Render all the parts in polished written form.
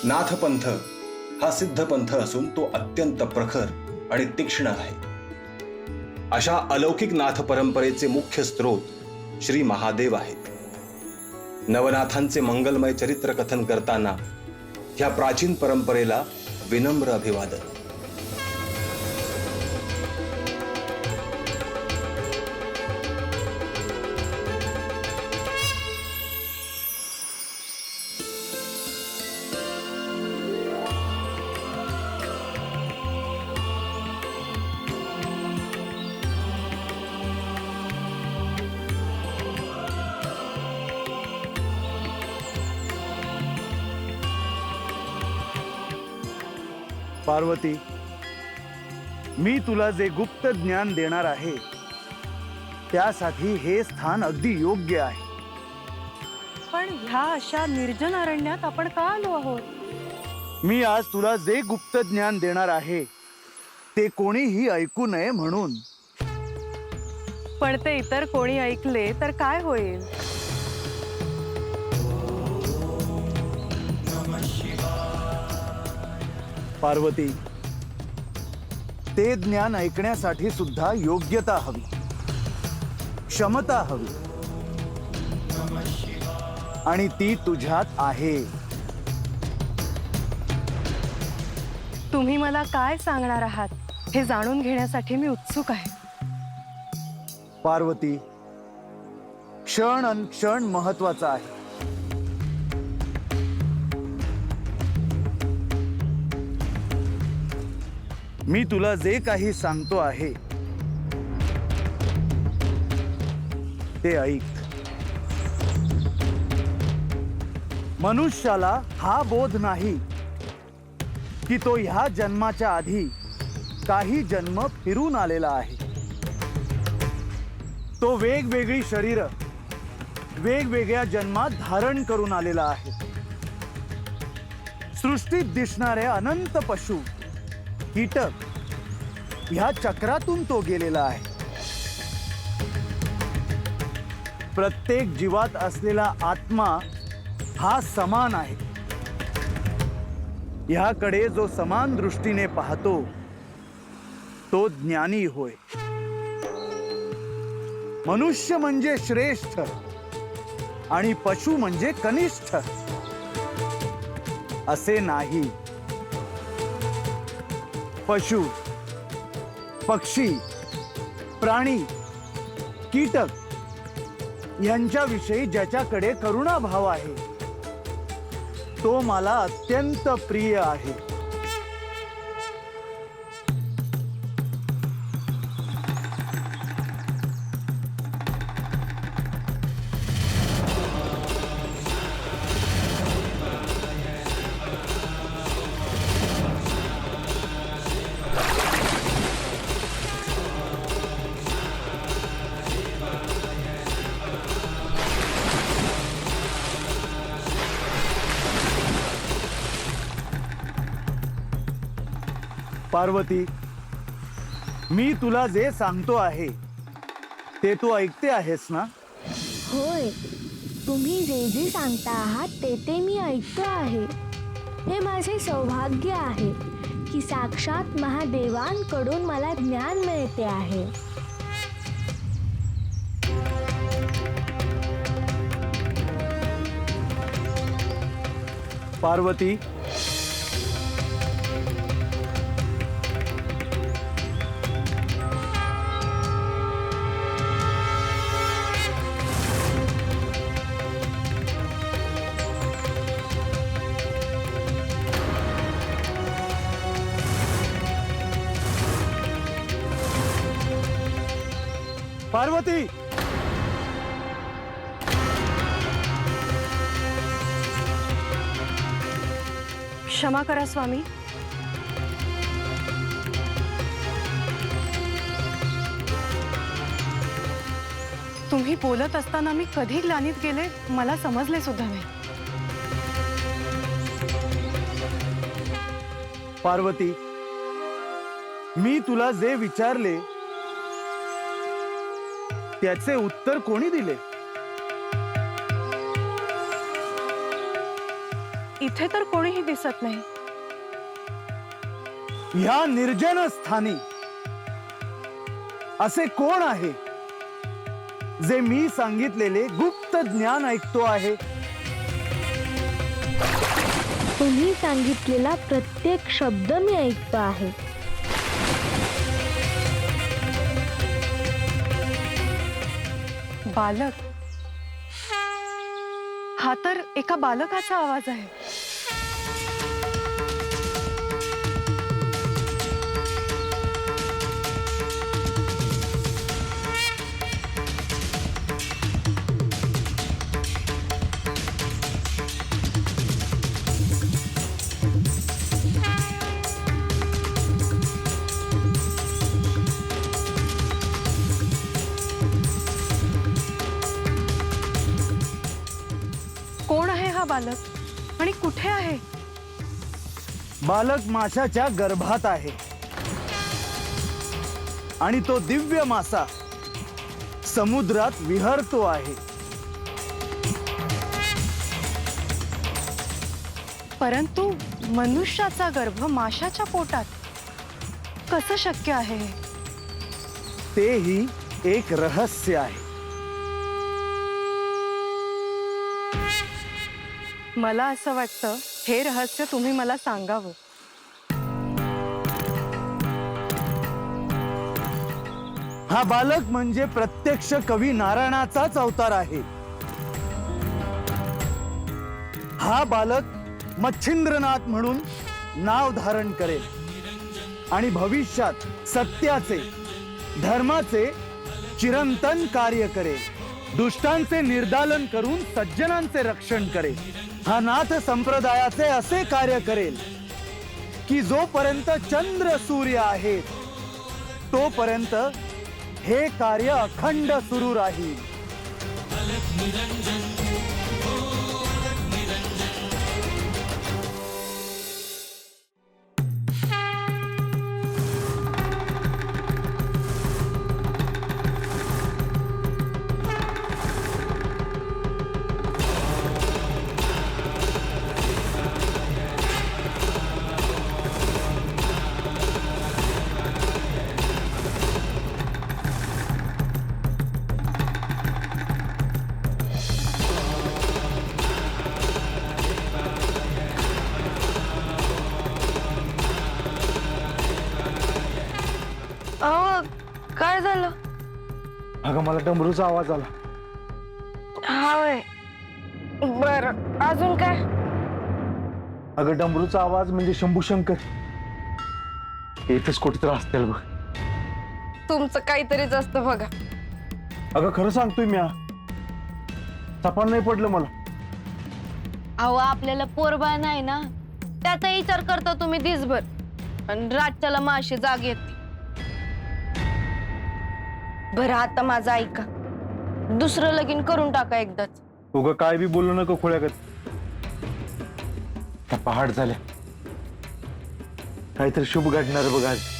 नाथपंथ हा सिद्ध पंथ असून तो अत्यंत प्रखर आणि तीक्ष्ण आहे. अशा अलौकिक नाथ परंपरेचे मुख्य स्रोत श्री महादेव आहेत. नवनाथांचे मंगलमय चरित्र कथन करताना ह्या प्राचीन परंपरेला विनम्र अभिवादन. पार्वती, मी तुला जे गुप्त ज्ञान देणार आहे त्यासाठी हे स्थान अगदी योग्य आहे. पण ह्या अशा निर्जन अरण्यात आपण का आलो आहोत? मी आज तुला जे गुप्त ज्ञान देणार आहे ते कोणीही ऐकू नये म्हणून. पण ते इतर कोणी ऐकले तर काय होईल? पार्वती, ते ज्ञान ऐकण्यासाठी सुद्धा योग्यता हवी, क्षमता हवी, आणि ती तुझ्यात आहे. तुम्ही मला काय सांगणार आहात हे जाणून घेण्यासाठी मी उत्सुक आहे. पार्वती, क्षण अनक्षण महत्वाचा आहे. मी तुला जे काही सांगतो आहे ते ऐक. मनुष्याला हा बोध नाही की तो ह्या जन्माच्या आधी काही जन्म फिरून आलेला आहे. तो वेगवेगळी शरीर वेगवेगळ्या जन्मात धारण करून आलेला आहे. सृष्टीत दिसणारे अनंत पशु कीटक ह्या चक्रातून तो गेलेला आहे. प्रत्येक जीवात असलेला आत्मा हा समान आहे. ह्याकडे जो समान दृष्टीने पाहतो तो ज्ञानी होय. मनुष्य म्हणजे श्रेष्ठ आणि पशु म्हणजे कनिष्ठ असे नाही. पशु, पक्षी, प्राणी, कीटक यांच्याविषयी ज्याच्याकडे करुणा भाव आहे तो मला अत्यंत प्रिय आहे. पार्वती, मी तुला जे सांगतो आहे ते तू ऐकते आहेस ना? होय, तुम्ही जे जे सांगता आहात ते मी ऐकतो आहे. हे माझे सौभाग्य आहे की साक्षात महादेवांकडून मला ज्ञान मिळते आहे. पार्वती, पार्वती, क्षमा करा स्वामी. तुम्ही बोलत असताना मी कधी ग्लानीत गेले मला समजले सुद्धा नाही. पार्वती, मी तुला जे विचारले त्याचे उत्तर कोणी दिले? इथे तर कोणीही दिसत नाही. ह्या निर्जन स्थानी असे कोण आहे जे मी सांगितलेले गुप्त ज्ञान ऐकतो आहे? तुम्ही सांगितलेला प्रत्येक शब्द मी ऐकतो आहे. बालक, हा तर एका बालकाचा आवाज आहे. कोण आहे हा बालक आणि कुठे आहे? बालक माशाच्या गर्भात आहे आणि तो दिव्य मासा समुद्रात विहरतो आहे. परंतु मनुष्याचा गर्भ माशाच्या पोटात कसं शक्य आहे? तेही एक रहस्य आहे. मला असं वाटतं हे रहस्य तुम्ही मला सांगावं. हा बालक म्हणजे प्रत्यक्ष कवी नारायणाचाच अवतार आहे. हा बालक मच्छिंद्रनाथ म्हणून नाव धारण करेल आणि भविष्यात सत्याचे, धर्माचे चिरंतन कार्य करेल. दुष्टांचे निर्दालन करून सज्जनांचे रक्षण करेल. हा नाथ संप्रदायाचे असे कार्य करेल की जोपर्यंत चंद्र सूर्य आहेत तोपर्यंत हे कार्य अखंड सुरू राहील. काय झालं? अगं मला डमरूचा आवाज आला. हाय, बर अजून काय? अगं डमरूचा आवाज म्हणजे शंभूशंकर इथेच कुठेतरी असतील बघ. तुमचं काहीतरीच असतं बघा. अगं खरं सांगतोय मी, तपान नाही पडलं मला. अहो आपल्याला पोरबाळ नाही ना, त्याचा विचार करता तुम्ही दिसभर आणि रातच्याला माशी जाग येते. बरं आता माझं ऐका, दुसरं लगीन करून टाका एकदाच. उगं काय बी बोलू नको खोळ्यागत. त्या पहाड झाल्या, काहीतरी शुभ घडणार बघ आज.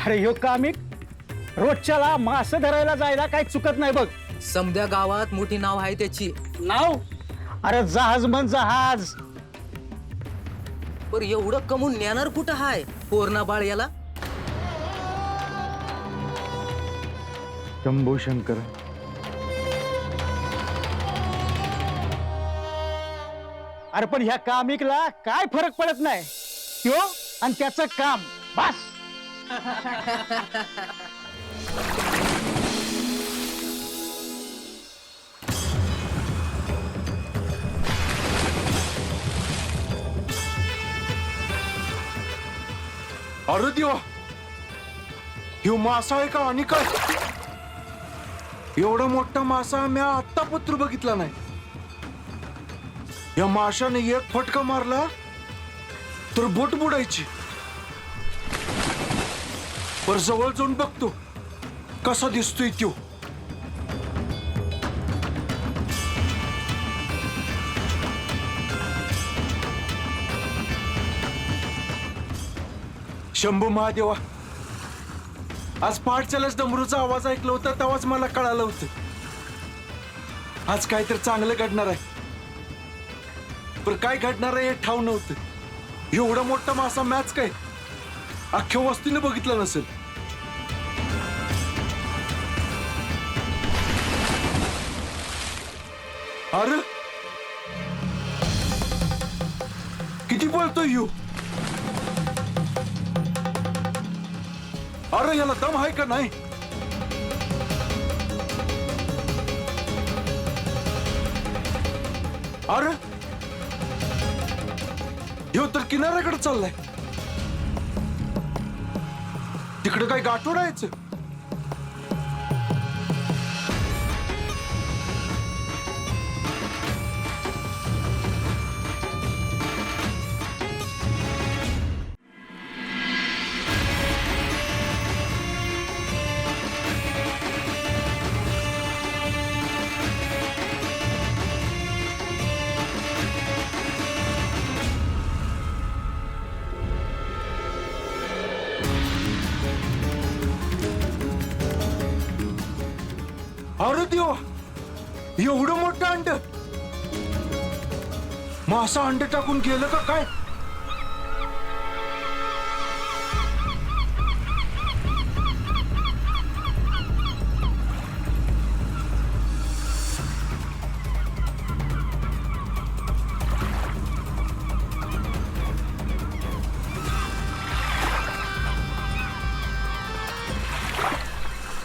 अरे ह्यो कामिक रोजच्याला मास धरायला जायला काही चुकत नाही बघ. समद्या गावात मोठी नाव आहे त्याची. नाव? अरे जहाज म्हण जहाज. पर एवढं कमून नेणार कुठं हाय पोरणा बाळ याला? शंभूशंकर. अरे पण ह्या कामिकला काय फरक पडत नाही. त्यो आणि त्याचं काम बस. अरे देवा, ह्यो मासा आहे का आणि काय? एवढा मोठा मासा मी आत्ता पत्र बघितला नाही. या माशाने एक फटका मारला तर बोट बुडायची. पर जवळ जाऊन बघतो कसा दिसतोय तो. शंभू महादेवा, आज पहाटच्यालाच डमरूचा आवाज ऐकला होता तेव्हाच मला कळालं होतं आज काहीतरी चांगलं घडणार आहे. पण काय घडणार आहे हे ठाव नव्हतं. एवढा मोठा मासा मॅच काय अख्ख्या वस्तीने बघितलं नसेल. अरे किती पळतोय ह्यो. अरे याला दम आहे का नाही. अरे ह्यो तर किनाऱ्याकडे चाललाय. तिकडे काय गाठोड यायचं. अरे देवा, एवढं मोठं अंड. मासा अंड टाकून गेलं का काय.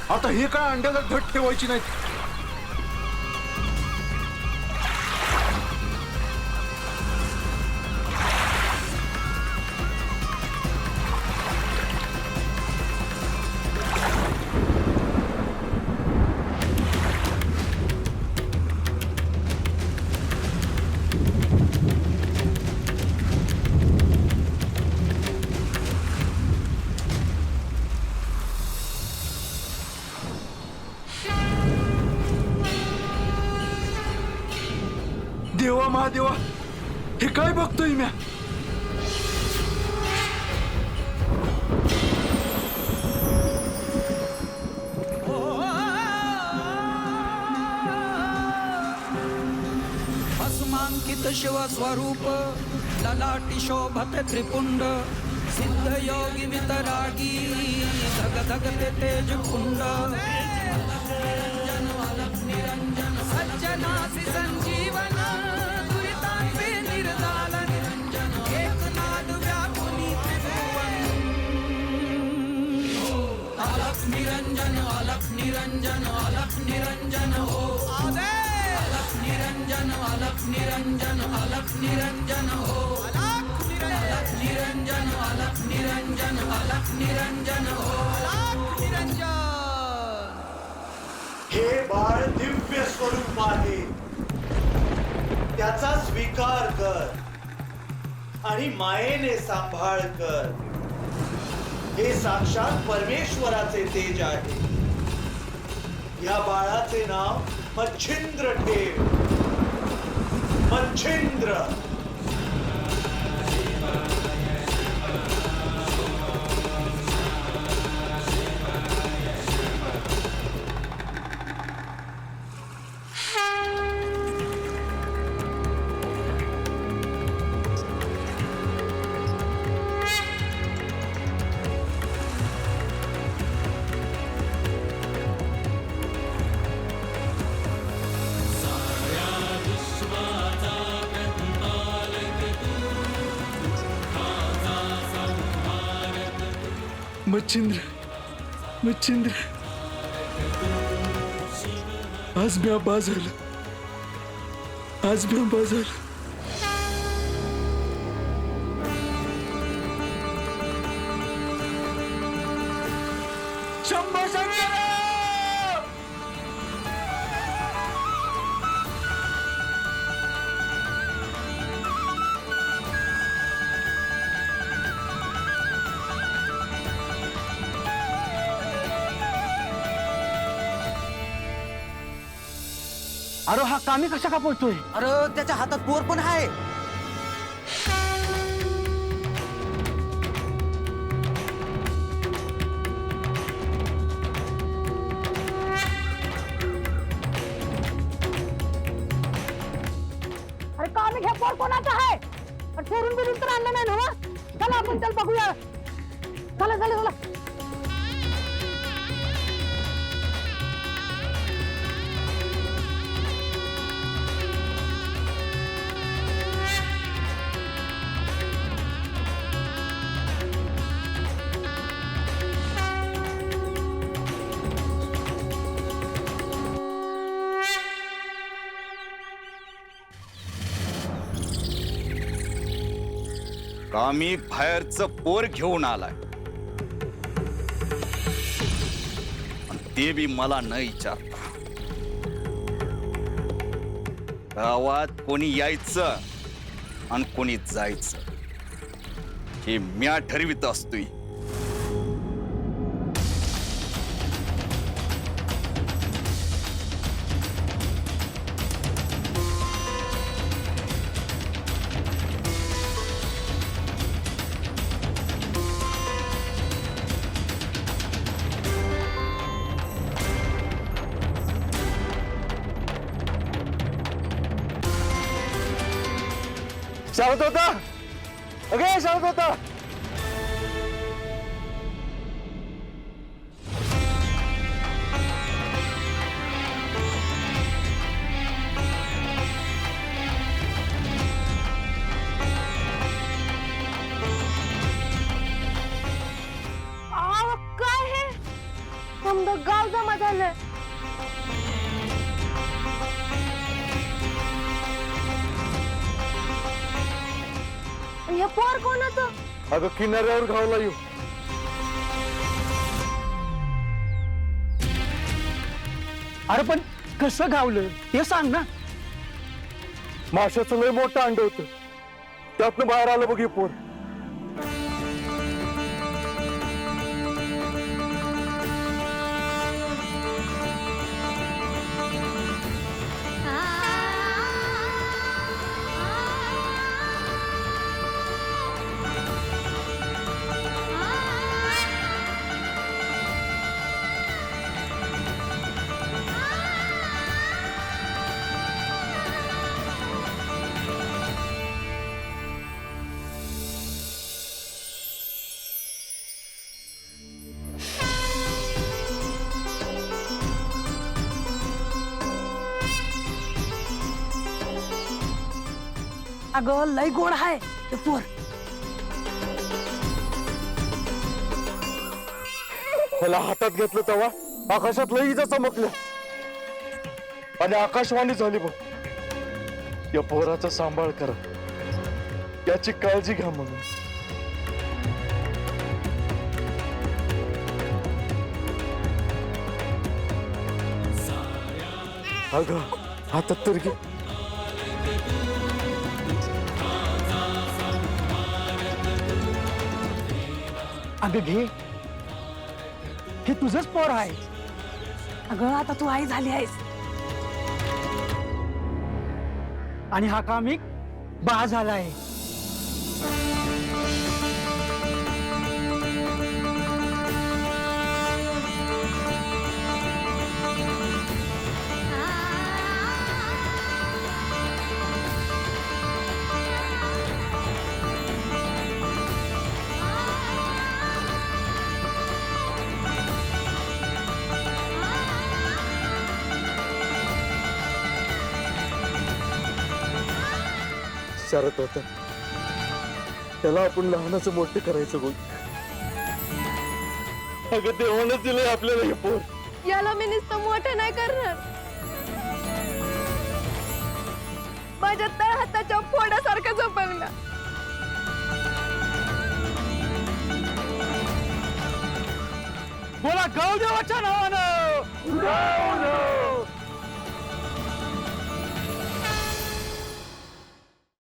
आता हे काय अंड्याला घट ठेवायची नाही. देवा महादेवा, हे काय बघतोय म्या. भस्मांकित शिवस्वरूप ललाटी शोभत त्रिपुंड सिद्ध योगी वितरागी धग धगते तेज कुंड सज्जनासी संजीवन दुरितांपे निर्दालन एकनाद व्यापुनी त्रिभुवन. अलख निरंजन अलख निरंजन अलख निरंजन हो. अलख निरंजन अलख निरंजन अलख निरंजन हो. अलख निरंजन अलख निरंजन अलख निरंजन हो. अलख निरंजन. हे बाळ दिव्य स्वरूप आहे, त्याचा स्वीकार कर आणि मायेने सांभाळ कर. हे साक्षात परमेश्वराचे तेज आहे. या बाळाचे नाव मच्छिंद्र ठेव. मच्छिंद्र. मच्छिंद्र मच्छिंद्र, आज मी बाजारला. आज मी बाजारला. शंभो शंकर. अरे हा कामी कशा का पळतोय? अरे त्याच्या हातात पोर पण आहे. अरे कामी घ्या पोर कोणाचा आहे? चोरून बिरून तर आणलं नाही ना? चला आपण चल बघूया. चला चला चला. कामी बाहेरचं पोर घेऊन आलाय आणि ते बी मला न विचारता. गावात कोणी यायचं आणि कोणी जायचं हे म्या ठरवित असतोय. शाळेत होता अगे शाळेत होता. काय हे समजा गाव जमा झालं. हे पोर कोणाचं? अगं किनाऱ्यावर घावला येऊ. अरे पण कसं गावलं ते सांग ना. माशाचं लय मोठं अंड होतं त्यातनं बाहेर आलं बघ हे पोर. अगं लय गोड आहे ते पोर. त्याला हातात घेतलं तेव्हा आकाशात लय इजा चमकल्या आणि आकाशवाणी झाली बघ. या पोराचा सांभाळ करा याची काळजी घ्या म्हणून. अगं हातात तर घे. अगं घे हे तुझंच पोर आहे. अगं आता तू आई झाली आहेस आणि हा कामिक बा झाला आहे. शरत होता त्याला आपण लहानाचं मोठे करायचं बोल. अगं देवानच दिलंय आपल्याला हे पोर. याला मी नुसतं मोठं नाही करणार. माझ्या तळ हाताच्या फोडासारखं जपवलं. बोला गौदेवाच्या नावानं.